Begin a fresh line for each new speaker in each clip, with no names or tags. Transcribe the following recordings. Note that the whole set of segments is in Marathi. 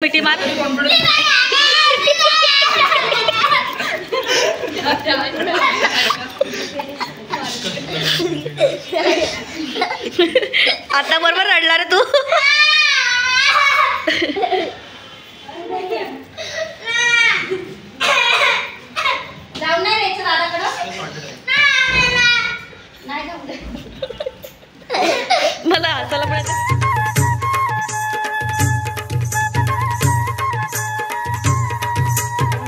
मिठी मार. आता बरोबर रडला रे तू. मला चला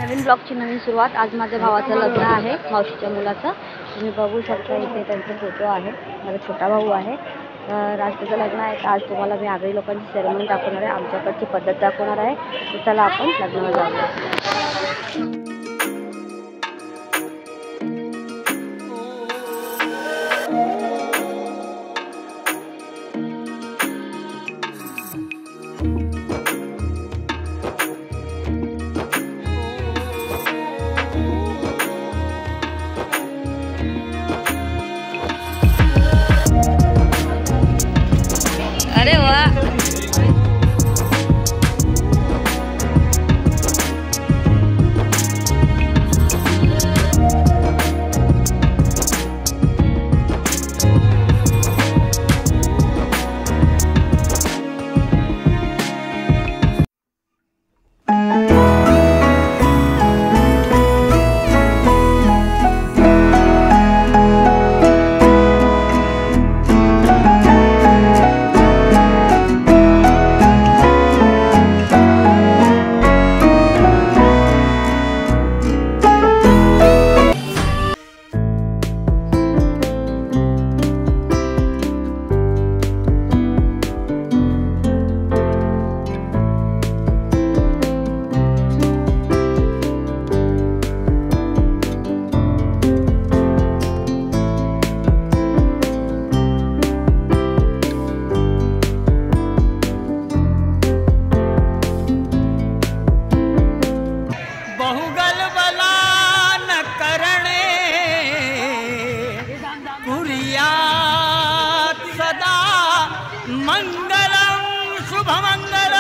नवीन ब्लॉगची नवीन सुरुवात. आज माझ्या भावाचं लग्न आहे, मावशीच्या मुलाचं. तुम्ही बघू शकता इथे त्यांचा फोटो आहे. माझा छोटा भाऊ आहे. तर आज त्याचं लग्न आहे. तर आज तुम्हाला मी आगरी लोकांची सेरेमनी दाखवणार आहे, आमच्याकडची पद्धत दाखवणार आहे. तर चला आपण लग्नाला जाऊया. अरे वाह. मंगलम शुभमंगल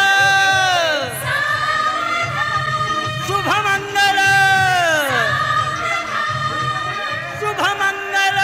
शुभमंगल शुभमंगल.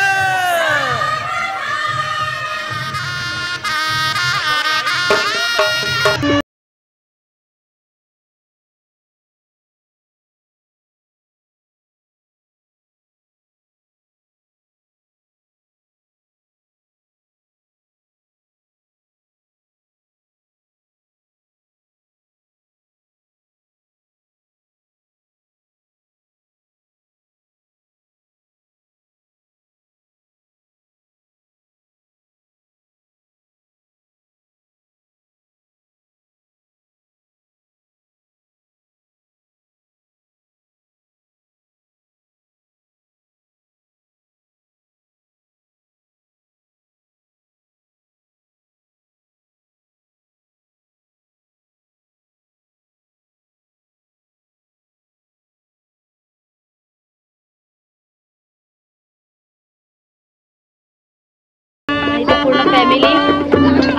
इथे पूर्ण फॅमिली,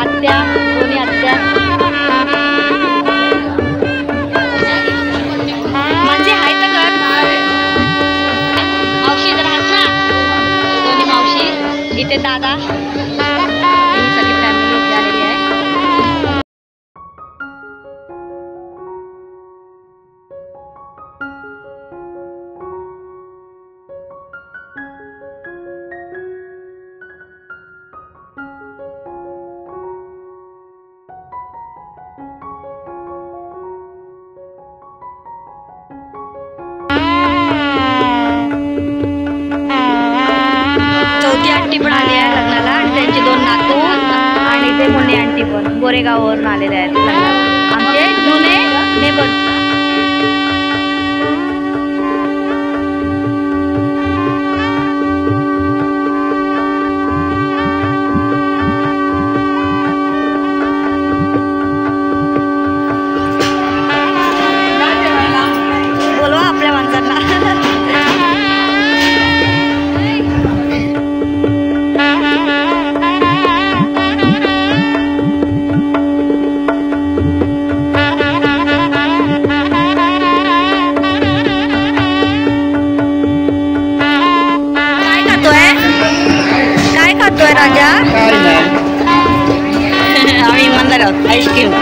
आत्या, दोन्ही आत्या, म्हणजे आहे तर कर मावशी जर हात ना, दोन्ही मावशी, इथे दादा, ही सगळी फॅमिली इथे आलेली आहे. आंटी पण आली आहे लग्नाला आणि त्यांचे 2 नातू आणि ते मुन्नी आंटी पण गोरेगाववरून आलेले आहेत लग्नाला, आमचे जुने नेबर. बोलवा आपल्या माणसांना. आईस्क्रीम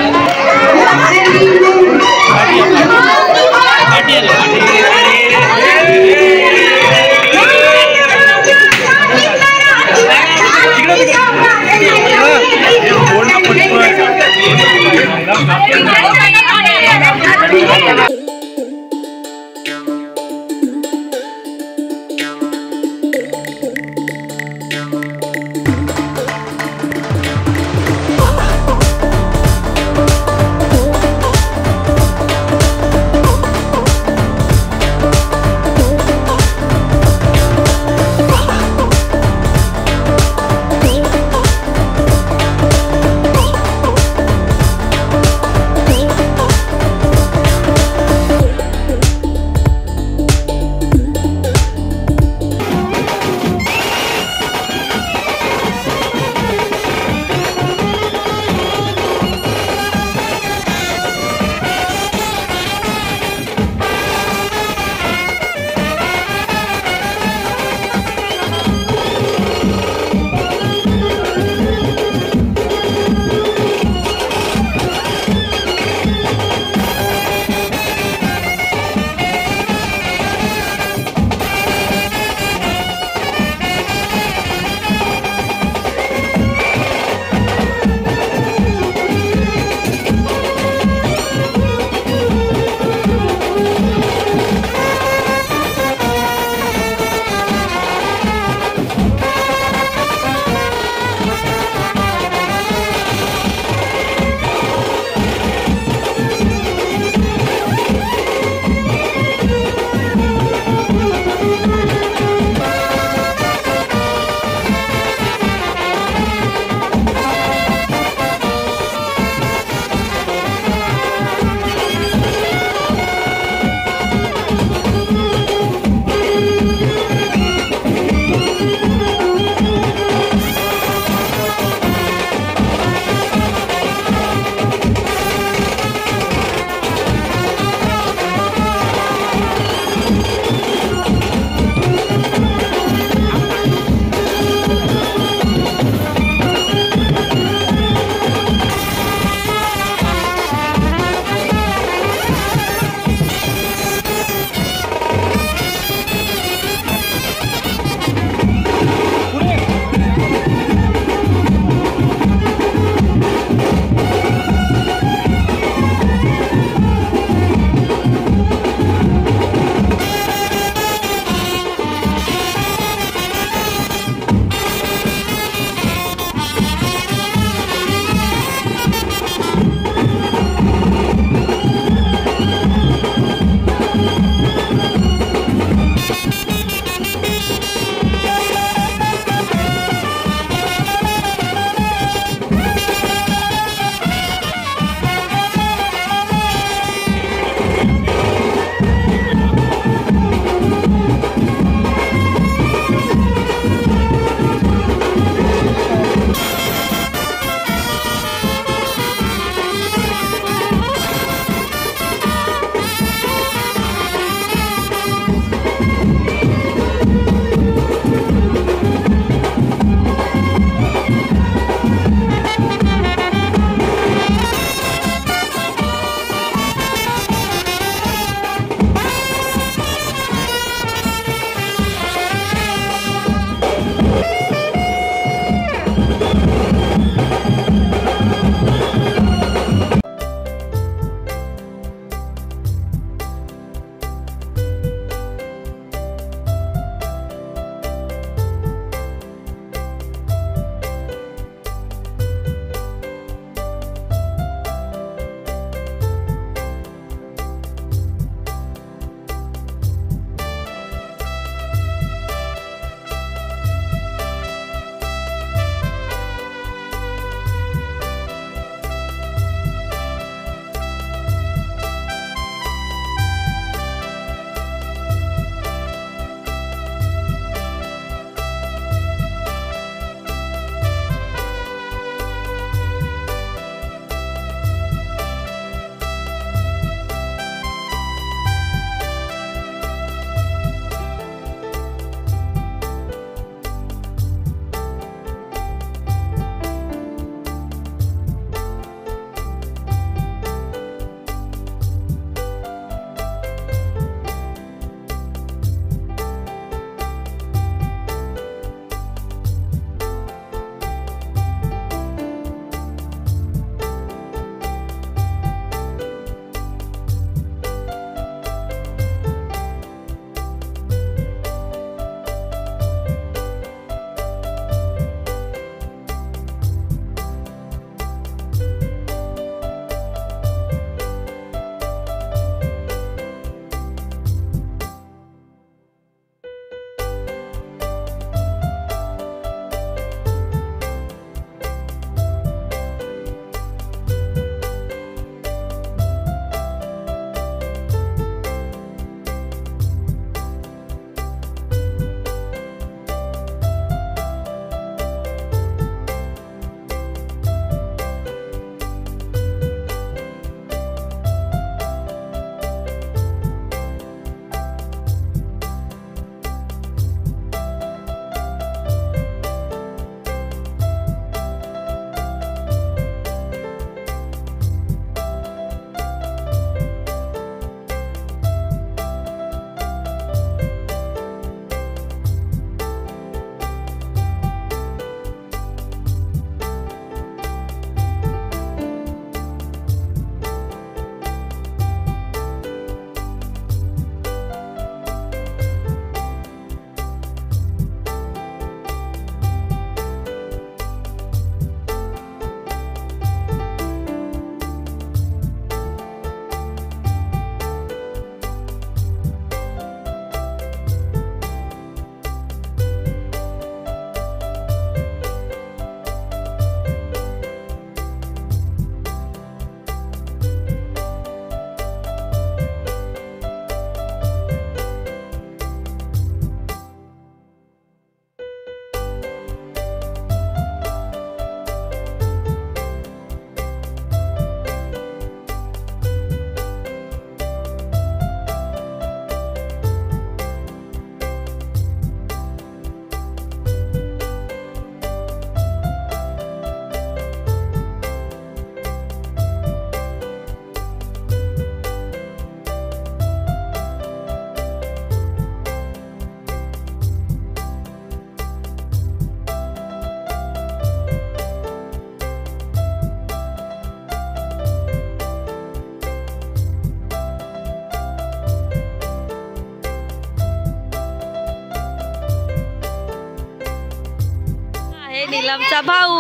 नीलमचा भाऊ.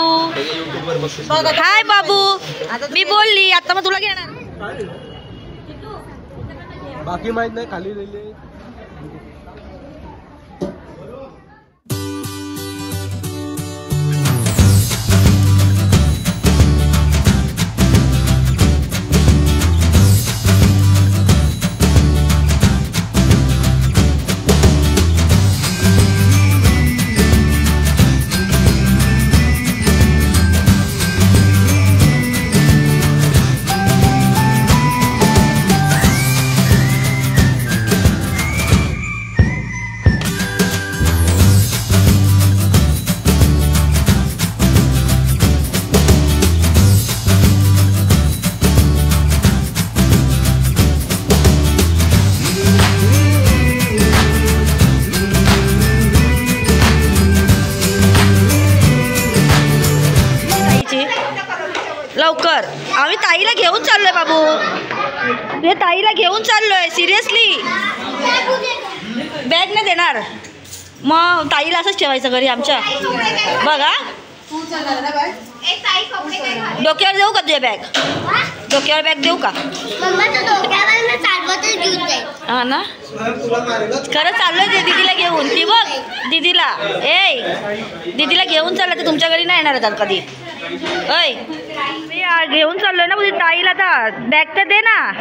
हाय बाबू. मी बोलली आता मग तुला घेणार.
बाकी माहित नाही खाली लिहिले.
लवकर आम्ही ताईला घेऊन चाललोय बाबू. हे ताईला घेऊन चाललोय सिरियसली. बॅग नाही देणार मग ताईला असंच ठेवायचं घरी आमच्या. बघा डोक्यावर देऊ का तुझ्या बॅग. डोक्यावर बॅग देऊ का. हा ना खरं चाललोय ते दीदीला घेऊन. ती बघ दीदीला दीदीला घेऊन चाललं ते तुमच्या घरी नाही येणार आता कधी. ऐ घेऊन चाललोय ना ताईला. आता बॅग तर दे ना.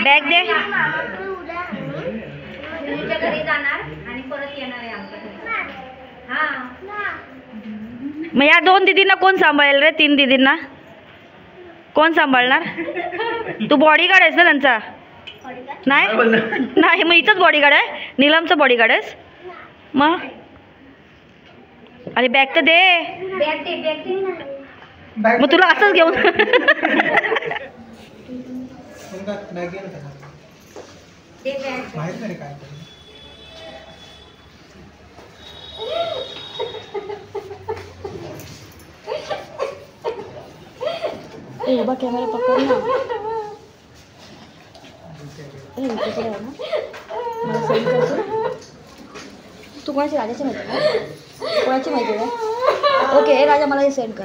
बॅग दे. मग या 2 दीदींना कोण सांभाळेल रे. 3 दीदींना कोण सांभाळणार. तू बॉडीगार्ड आहेस ना त्यांचा. नाही मग इथंच बॉडीगार्ड आहे. नीलमचं बॉडीगार्ड आहेस मग. आणि बॅग तर दे. मग तुला असंच घेऊन बा कॅमेरा पकड ना. तू कोणाची राजाची माहिती का. कोणाची माहिती का. ओके राजा मला हे सेंड कर.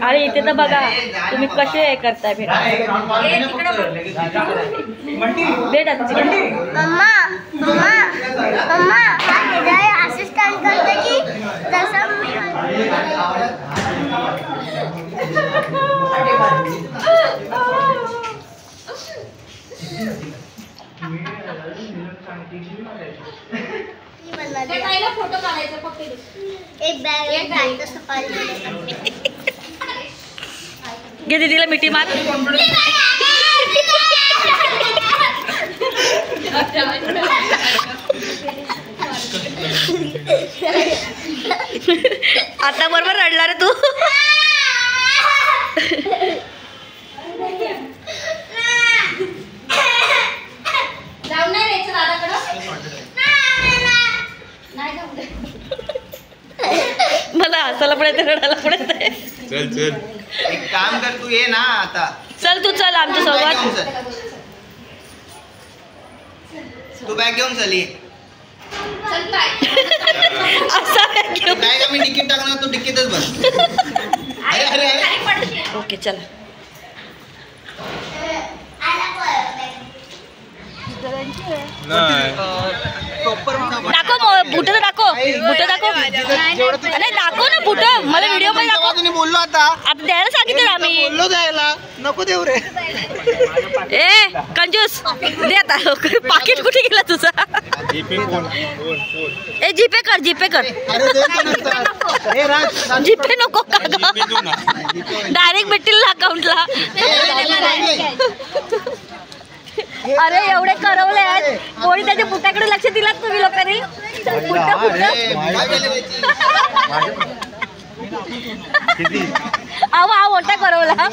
अरे इथे तर बघा तुम्ही कसे हे करताय.
असिस्टंट करते की तसं फोटो काढायचा फक्त. एक बॅग
घे दीदीला मिठी मार. आता बरोबर रडला रे तू.
जाऊन नाही यायचं दादाकडं.
मला हसायला पण येते रडायला पण येते.
चल चल
एक काम कर तू ये ना आता.
चल तू चल आमच्या सोबत.
तू बॅग घेऊन चल ये.
असा बॅग घेऊन.
बॅग आम्ही तिकीट टाकणार तू तिकीटच बस. अरे अरे अरे
ओके चला. दाखव बुट तर दाखव. बुट दाखव. नाही दाखव ना बुट. मला व्हिडिओ मध्ये दाखव.
तुम्ही बोललो आता
द्यायला सांगितलं आम्ही.
बोललो द्यायला नको देऊ रे.
ए कंजूस दे आता. पाकिट कुठे गेला तुझा. ए जीपे कर. जीपे कर. जीपे नको का. डायरेक्ट भेटतील ना अकाउंटला. अरे एवढे करवले आहेत. कोणी त्याच्या बुटाकडे लक्ष दिलात तुम्ही लोकांनी. अहो हा मोठा करवला.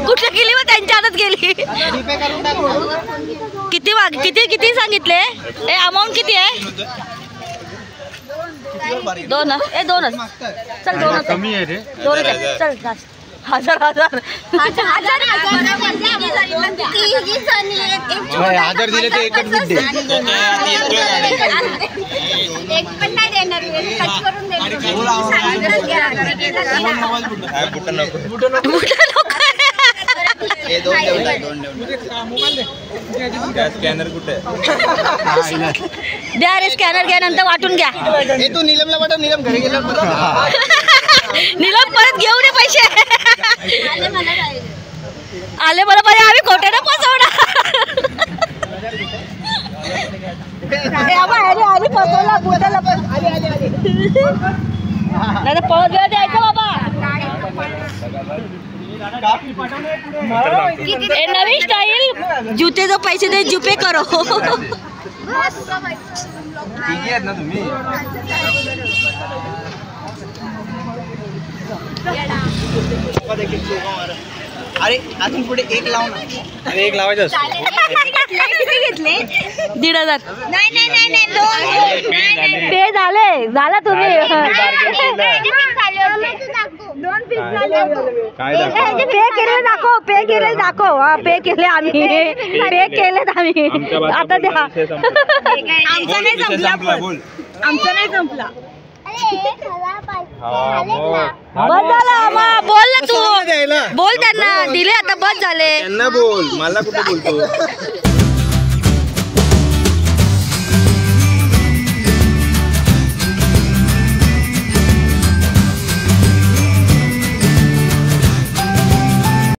कुठे गेली मग त्यांच्या हातात गेली. किती किती किती सांगितले? ए अमाऊंट किती आहे? 2 ए 2च चल 2च
कमी आहे रे.
2च आहे. चल जास्त 1000
1000 दिले तर एकच बुट दे.
एक पण नाही देणार कट करून
स्कॅनर कुठे
द्या रे स्कॅनर घ्या नंतर वाटून घ्या.
तू नीलमला वाटव, नीलम घरी गेला
नीलम परत घेऊ दे पैसे. आले मला पाहिजे आम्ही खोटे ना फसवणार. नाही तर पळत वेळ द्यायचं बाबा. ए नवीन स्टाईल जूते जो पैसे दे जुपे करो.
आहेत ना तुम्ही.
अरे अजून पुढे एक लाव ना.
अरे एक लावायचं असतं.
घेतले 1500. पे झाला तुम्ही. पे केले दाखव. पे केले दाखव. हा पे केले आम्ही. पे केलेत आम्ही. आता द्या. आमचा नाही संपला. आमचा नाही संपला. बस झाला आम्हा. बोल ना तू. बोल त्यांना दिले आता बस झाले.
त्यांना बोल, मला कुठे बोलतो.